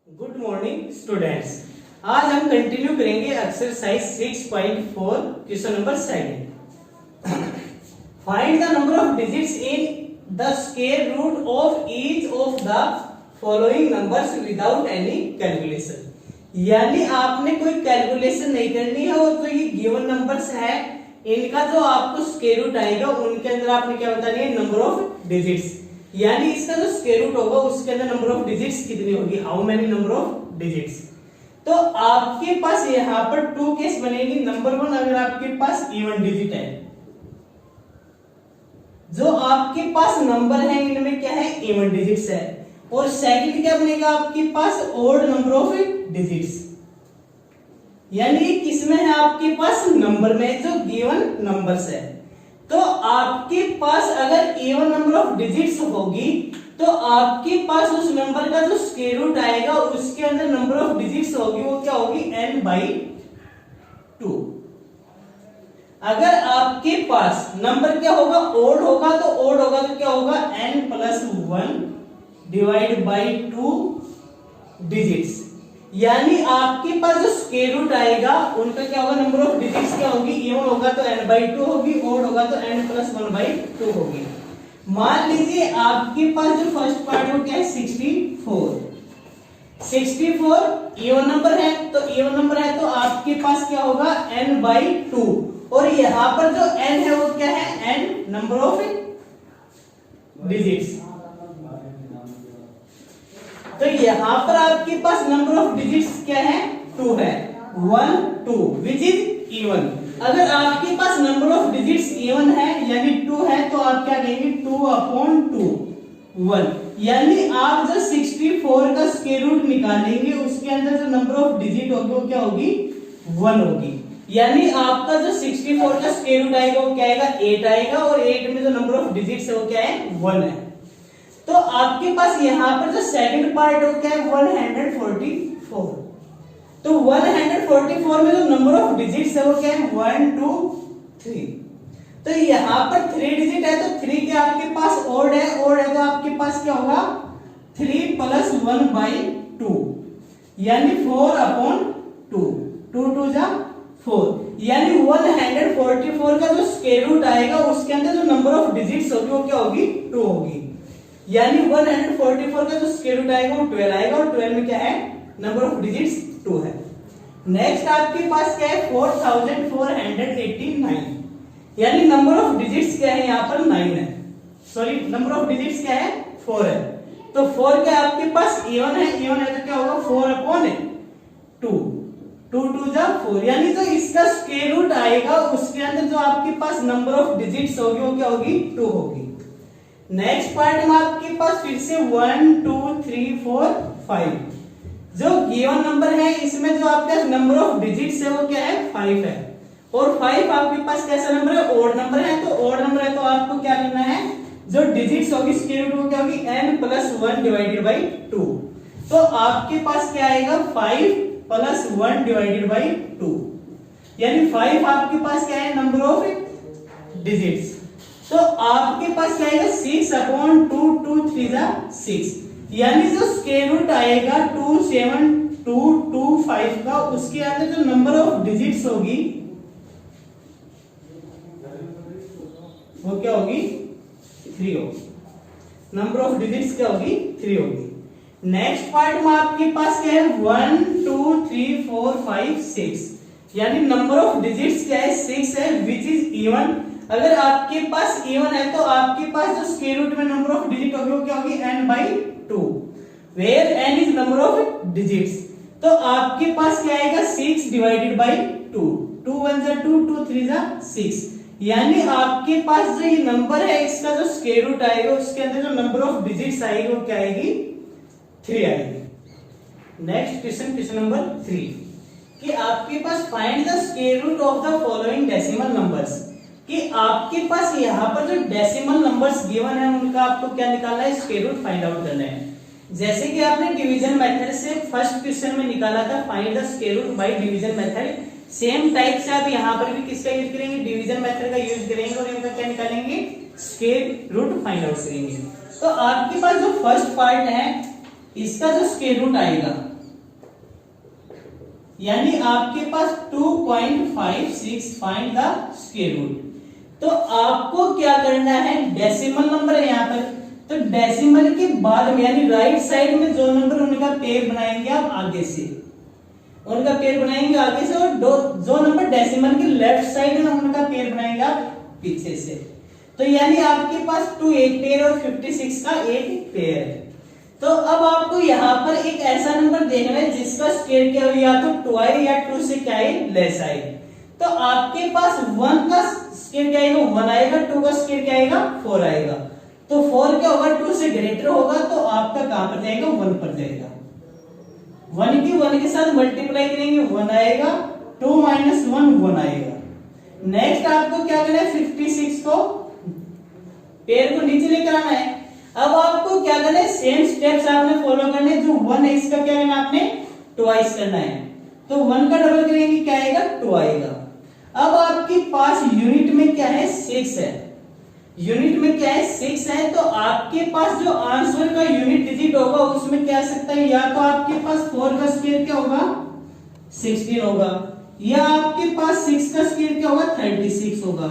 Good morning students. आज हम continue करेंगे exercise 6.4 question number 7। Find the number of digits in the square root of each of the following numbers without any calculation. यानी आपने कोई calculation नहीं करनी है और जो ये गिवन नंबर्स है इनका जो आपको स्क्वायर रूट आएगा उनके अंदर आपने क्या बतानी है, नंबर ऑफ डिजिट्स। यानी इसका जो स्क्वायर रूट होगा उसके अंदर नंबर ऑफ डिजिट्स कितनी होगी, how many number of digits. तो आपके पास यहाँ पर टू केस बनेगी। नंबर वन, अगर आपके पास इवन डिजिट है, जो आपके पास नंबर है इनमें क्या है, इवन डिजिट्स है। और सेकंड क्या बनेगा आपके पास, ऑड नंबर ऑफ डिजिट्स। यानी किसमें है आपके पास, नंबर में, जो गिवन नंबर्स है। तो आपके पास अगर इवन नंबर ऑफ डिजिट्स होगी तो आपके पास उस नंबर का जो स्क्वायर रूट आएगा उसके अंदर नंबर ऑफ डिजिट्स होगी वो क्या होगी, n/2। अगर आपके पास नंबर क्या होगा, ओड होगा, तो ओड होगा तो क्या होगा, n+1 डिवाइड बाई 2 डिजिट्स। यानी आपके पास जो स्क्वायर रूट आएगा उनका क्या होगा, नंबर ऑफ डिजिट्स क्या होगी, इवन होगा तो n/2 होगी, ओड होगा तो n+1/2 होगी। मान लीजिए आपके पास जो फर्स्ट पार्ट है वो क्या है, 64 इवन नंबर है। तो इवन नंबर है तो आपके पास क्या होगा, n/2। और यहां पर जो n है वो क्या है, n नंबर ऑफ डिजिट्स। तो यहां पर आपके पास नंबर ऑफ डिजिट्स क्या है, 2 है, 1 2 विच इज इवन। अगर आपके पास नंबर ऑफ डिजिट्स इवन है यानी 2 है तो आप क्या कहेंगे, 2/2 1। यानी आप जो 64 का स्क्वायर रूट निकालेंगे उसके अंदर जो नंबर ऑफ डिजिट होगी वो क्या होगी, 1 होगी। यानी आपका जो 64 का स्क्वायर रूट आएगा वो क्या आएगा, 8 आएगा। और 8 में जो नंबर ऑफ डिजिट्स है वो क्या है, 1 है। तो आपके पास यहां पर जो सेकंड पार्ट है वो क्या है, 144। तो 144 में जो नंबर ऑफ डिजिट्स है वो क्या है, 1 2 3। तो यहां पर 3 डिजिट है तो 3 के आपके पास ओड है, ओड है तो आपके पास क्या होगा, 3 + 1/2 यानी 4/2, 2 2 जा 4। यानी 144 का जो स्क्वायर रूट आएगा उसके अंदर जो नंबर ऑफ डिजिट्स होगी वो क्या होगी, 2 होगी। यानी 144 का जो स्क्वायर रूट आएगा वो 12 आएगा। और 12 में क्या है, नंबर ऑफ डिजिट्स 2 है। नेक्स्ट आपके पास क्या है, 4489। यानी नंबर ऑफ डिजिट्स क्या है, यहाँ पर 9 है, सॉरी नंबर ऑफ डिजिट्स क्या है, 4 है। तो 4 क्या आपके पास इवन है, इवन है तो क्या होगा, 4/2, 2 2 जा 4। यानी जो इसका स्क्वायर रूट आएगा उसके अंदर जो आपके पास नंबर ऑफ डिजिट्स होगी वो क्या होगी, 2 होगी। नेक्स्ट पार्ट में आपके पास फिर से 1 2 3 4 5 जो गिवन नंबर है इसमें जो आपके पास नंबर ऑफ डिजिट्स है वो क्या है, 5 है। और 5 आपके पास कैसा नंबर है, ओड नंबर है। तो ओड नंबर है तो आपको क्या करना है, जो डिजिट्स होगी स्क्वायर रूट वो क्या होगी, n+1 डिवाइडेड बाई 2। तो आपके पास क्या आएगा, 5 + 1 डिवाइडेड बाई 2। यानी 5 आपके पास क्या है, नंबर ऑफ डिजिट्स। तो आपके पास क्या आएगा, 6/2 2 3 जा 6। यानी जो स्क्वायर रूट आएगा 27225 का उसके अंदर जो नंबर ऑफ डिजिट्स होगी वो क्या होगी, 3 होगी। नंबर ऑफ डिजिट्स क्या होगी, 3 होगी। नेक्स्ट पार्ट में आपके पास क्या है, 1 2 3 4 5 6। यानी नंबर ऑफ डिजिट्स क्या है, 6 है विच इज इवन। अगर आपके पास इवन है तो आपके पास जो स्क्वायर रूट में नंबर ऑफ डिजिट होगी वो क्या होगी, n/2 where n is number of digits. तो आपके पास क्या आएगा, 6 डिवाइडेड बाई 2, 2 1 जा 2 2 3 जा 6। यानी आपके पास जो ये नंबर है इसका जो स्क्वायर रूट आएगा उसके अंदर जो नंबर ऑफ डिजिट्स आएगी वो क्या आएगी, 3 आएगी। नेक्स्ट क्वेश्चन, क्वेश्चन नंबर 3 कि आपके पास find the square root of the following decimal numbers. कि आपके पास यहाँ पर जो डेसिमल नंबर्स गिवन है उनका आपको क्या निकालना है, स्क्वायर रूट फाइंड आउट करना है। जैसे कि आपने डिवीजन मेथड से फर्स्ट क्वेश्चन में निकाला था, find the square root by division method. Same type से आप यहाँ पर भी किसका यूज करेंगे, डिवीजन मेथड का यूज करेंगे और इनका क्या निकालेंगे, स्क्वायर रूट फाइंड आउट करेंगे। तो आपके पास जो फर्स्ट पार्ट है इसका जो स्क्वायर रूट आएगा यानी आपके पास 2.56 फाइंड द स्क्वायर रूट। तो आपको क्या करना है, डेसिमल नंबर है यहाँ पर, तो डेसिमल के बाद में यानी राइट साइड में जो नंबर उनका पेयर बनाएंगे आप आगे से, उनका पेयर बनाएंगे आगे से, और जो नंबर डेसिमल के लेफ्ट साइड में उनका पेयर बनाएंगे आप पीछे से। तो यानी आपके पास 2 एक पेयर और 56 का एक पेयर है। तो अब आपको यहाँ पर एक ऐसा नंबर देखना है जिसका स्क्वायर क्या हो, या तो 2 आए या 2 से क्या है लेस आए। तो आपके पास 1 का स्क्वायर क्या आएगा, 1 आएगा, 2 का स्क्वायर क्या आएगा, 4 आएगा। तो 4 क्या होगा, 2 से ग्रेटर होगा, तो आपका कहां पर जाएगा, 1 पर जाएगा। 1 की 1 के साथ मल्टीप्लाई करेंगे, 1 आएगा, 2 माइनस 1 आएगा। नेक्स्ट आपको क्या करना है, 56 को पेयर को नीचे लेकर आना है। अब आपको क्या करना है, सेम स्टेप्स आपने फॉलो करने हैं। जो 1 है इसका क्या करना है, आपने ट्वाइस करना है। तो 1 का डबल करेंगे क्या आएगा, 2 आएगा। अब आपके पास यूनिट में क्या है, 6 है, यूनिट में क्या है, 6 है। तो आपके पास जो आंसर का यूनिट डिजिट होगा उसमें क्या आ सकता है, या तो आपके पास 4 का स्क्वायर क्या होगा, 16 होगा, या आपके पास 6 का स्क्वायर क्या होगा, 36 होगा।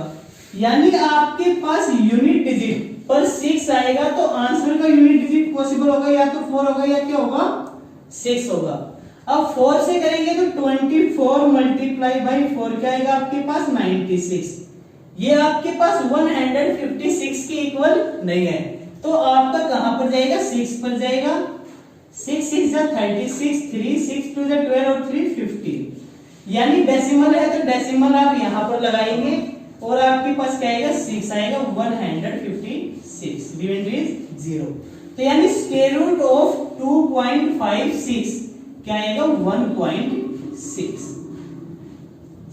यानी आपके पास यूनिट डिजिट पर 6 आएगा, तो आंसर का यूनिट डिजिट पॉसिबल होगा, या तो 4 होगा या क्या होगा, 6 होगा। अब 4 से करेंगे तो 24 मल्टीप्लाई बाई 4 क्या आएगा आपके पास, 96। ये आपके पास 156 के इक्वल नहीं है, तो आपका कहां पर जाएगा, 6 पर जाएगा। 6 6 जा 36, 3 6 2 जा 12 और 3 50। यानी डेसिमल है तो डेसिमल आप यहां पर लगाएंगे और आपके पास क्या आएगा, 6 आएगा, 156, रिमाइंडर इज 0। तो यानी स्क्वायर रूट ऑफ 2.56 क्या आएगा, 1.6।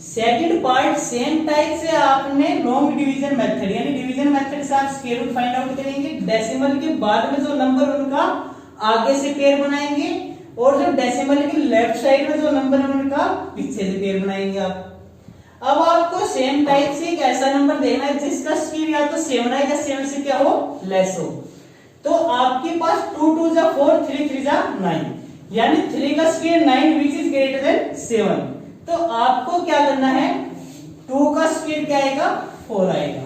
सेकंड पार्ट सेम टाइप से आपने लॉन्ग डिवीजन मेथड यानी डिवीजन मेथड से आप स्क्वायर रूट फाइंड आउट करेंगे। डेसिमल के बाद में जो नंबर उनका आगे से पेयर बनाएंगे, और जो डेसिमल के लेफ्ट साइड में जो नंबर उनका पीछे से पेयर बनाएंगे आप। अब आपको सेम टाइप से एक ऐसा नंबर देना है जिसका स्क्वायर या तो 7 है या 7 से क्या हो, लेस हो। तो आपके पास 2 2 जा 4, 3 3 जा 9, यानी 3 का square 9 which is greater than 7। तो आपको क्या करना है, 2 का स्क्वायर क्या आएगा, 4 आएगा।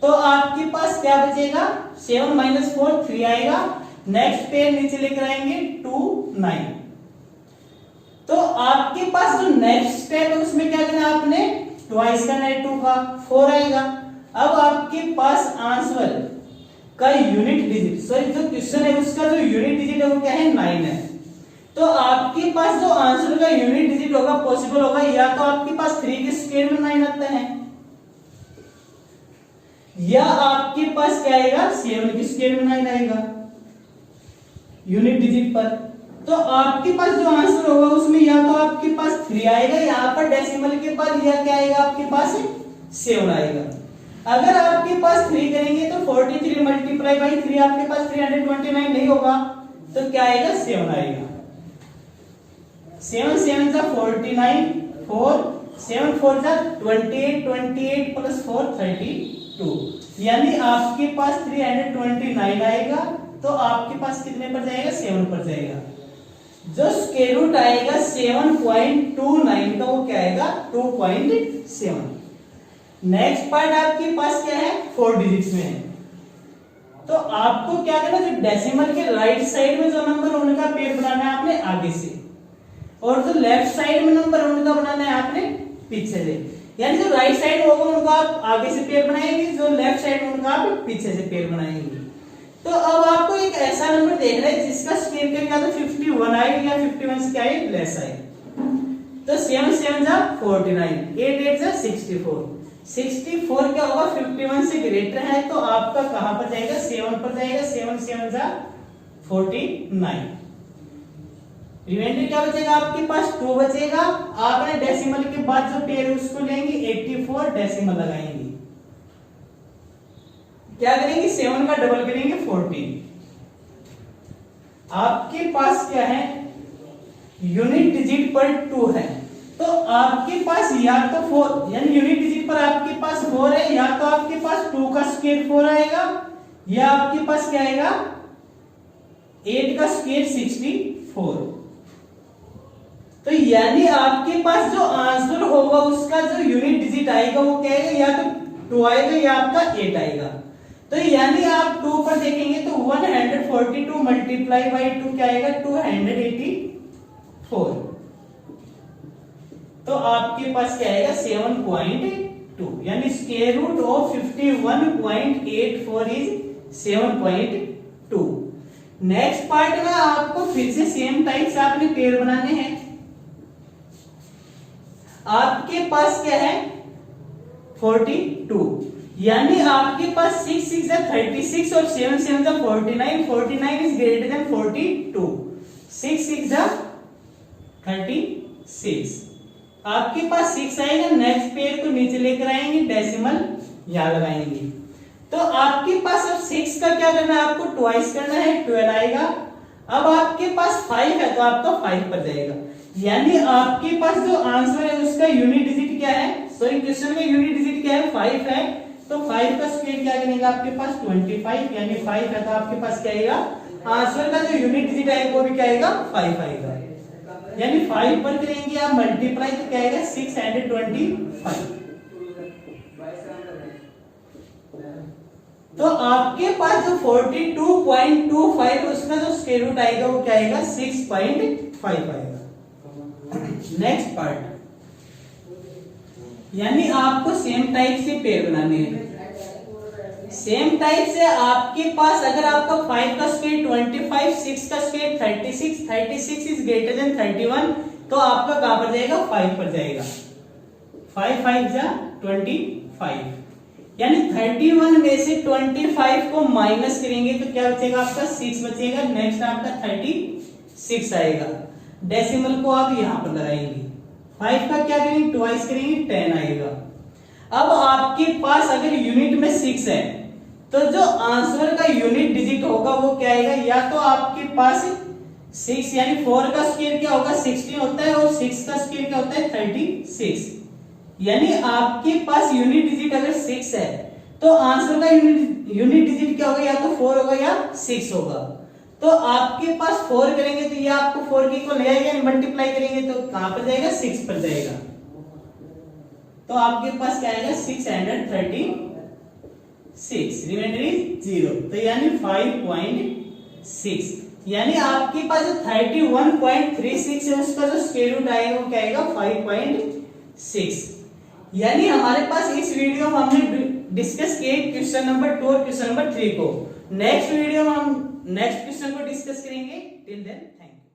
तो आपके पास क्या बचेगा, 7 माइनस 4 3 आएगा। नेक्स्ट पेयर नीचे लेकर आएंगे 2 9। तो आपके पास जो नेक्स्ट स्टेप है उसमें क्या करना है, आपने ट्वाइस करना है, 2 का 4 आएगा। अब आपके पास आंसर का यूनिट डिजिट, सॉरी जो क्वेश्चन है उसका जो यूनिट डिजिट है वो क्या है, 9 है। तो आपके पास जो आंसर का यूनिट डिजिट होगा पॉसिबल होगा, या तो आपके पास 3 के स्क्वायर में 9 आता है, या आपके पास क्या आएगा, 7 के स्क्वायर में 9 आएगा यूनिट डिजिट पर। तो आपके पास जो आंसर होगा उसमें या तो आपके पास 3 आएगा, यहाँ पर डेसिमल के बाद, या क्या आएगा आपके पास 7 आएगा। अगर आपके पास 3 करेंगे तो 43 मल्टीप्लाई बाई 3 आपके पास 329 नहीं होगा, तो क्या आएगा, 7 आएगा। 7 7 जा 49, 4 7 4 जा 28, 28 प्लस 4 32, यानी आपके पास 329 आएगा। तो आपके पास कितने पर जाएगा, 7 पर जाएगा। जो स्क्वायर रूट आएगा 7.29 का वो क्या आएगा, 2.7। नेक्स्ट पार्ट आपके पास क्या है, 4 डिजिट्स में है। तो आपको क्या करना है, जो डेसिमल के राइट साइड में जो नंबर उनका पेयर बनाना है आपने आगे से, और जो लेफ्ट साइड में नंबर उनका बनाना है आपने पीछे से। यानी जो राइट साइड होगा उनका आप आगे से पेयर बनाएंगे, जो लेफ्ट साइड में उनका आप पीछे से पेयर बनाएंगे। तो अब आपको एक ऐसा नंबर देखना है जिसका स्क्वायर क्या तो 51 आए या 51 से क्या है, लेस आए। तो 7 7 जा 49, 8 8 जा 64, 64 क्या होगा, 51 से ग्रेटर है, तो आपका कहां पर जाएगा, 7 पर जाएगा। 7 7 जा 49, रिमाइंडर क्या बचेगा आपके पास, 2 बचेगा। आपने डेसिमल के बाद जो पेयर उसको लेंगे 84, डेसिमल लगाएंगे, क्या करेंगे, 7 का डबल करेंगे 14। आपके पास क्या है, यूनिट डिजिट पर 2 है, तो आपके पास या तो 4 यानी यूनिट डिजिट पर आपके पास 4 है, या तो आपके पास 2 का स्क्वायर 4 आएगा, या आपके पास क्या आएगा, 8 का स्क्वायर 64। तो यानी आपके पास जो आंसर होगा उसका जो यूनिट डिजिट आएगा वो क्या आएगा, या तो 2 आएगा या आपका 8 आएगा। तो यानी आप 2 पर देखेंगे तो 142 मल्टीप्लाई बाई 2 क्या आएगा, 284। तो आपके पास क्या आएगा 7.2, यानी square root of 51.84 is 7.2। Next part में आपको फिर से सेम टाइप से आपने पेड़ बनाने हैं। आपके पास क्या है 42, यानी आपके पास 6 6 36 और 7 7 49, 49 इज ग्रेटर देन 42, 6 6 36, आपके पास 6 आएगा। नेक्स्ट पेड़ को नीचे लेकर आएंगे, डेसिमल यहां लगाएंगे। तो आपके पास अब 6 का क्या करना है, आपको ट्वाइस करना है, 12 आएगा। अब आपके पास 5 है तो आपका 5 पर जाएगा, यानी आपके पास जो आंसर है उसका यूनिट डिजिट क्या है, सॉरी क्वेश्चन में यूनिट डिजिट क्या है 5 है। तो 5 का स्क्वायर क्या करेगा आपके पास 25, यानी 5 है तो आपके पास क्या आएगा, आंसर का जो यूनिट डिजिट आएगा वो भी क्या आएगा 5 आएगा। यानी 5 पर करेंगे आप मल्टीप्लाई तो क्या आएगा 625। तो आपके पास जो 42.25 उसका जो स्क्वायर रूट आएगा वो क्या आएगा 6.5 आएगा। नेक्स्ट पार्ट, यानी आपको सेम टाइप से पेड़ बनाने हैं। सेम टाइप से आपके पास अगर आपका 5 का स्क्वायर 25, 6 का स्क्वायर 36, 36 इज ग्रेटर देन 31, तो आपका कहां पर जाएगा 5 पर जाएगा। 5 5 जा 25, यानी 31 में से 25 को माइनस करेंगे तो क्या बचेगा आपका 6 बचेगा। नेक्स्ट आपका 36 आएगा, डेसिमल को आप यहां पर लगाएंगे। 5 का क्या करेंगे ट्वाइस करेंगे, 10 आएगा। अब आपके पास अगर यूनिट में 6 है तो जो आंसर का यूनिट डिजिट होगा वो क्या आएगा, या तो आपके पास 6, यानी 4 का स्क्वायर क्या होगा 16 होता है, और 6 का स्क्वायर क्या होता है 36, यानी आपके पास यूनिट डिजिट अगर 6 है तो आंसर का यूनिट डिजिट क्या होगा, या तो 4 होगा या 6 होगा। तो आपके पास 4 करेंगे तो ये आपको 4 के इक्वल ले आएगा, मल्टीप्लाई करेंगे तो कहां पर जाएगा 6 पर जाएगा। तो आपके पास क्या आएगा 636, रिमाइंडर इज 0। तो यानी 5.6, यानी आपके पास जो 31.36 है उसका जो स्क्वायर रूट आएगा वो क्या आएगा 5.6। यानी हमारे पास इस वीडियो में हमने डिस्कस किए क्वेश्चन नंबर 2 और क्वेश्चन नंबर 3 को। नेक्स्ट वीडियो में हम नेक्स्ट क्वेश्चन को डिस्कस करेंगे। Till then thank you.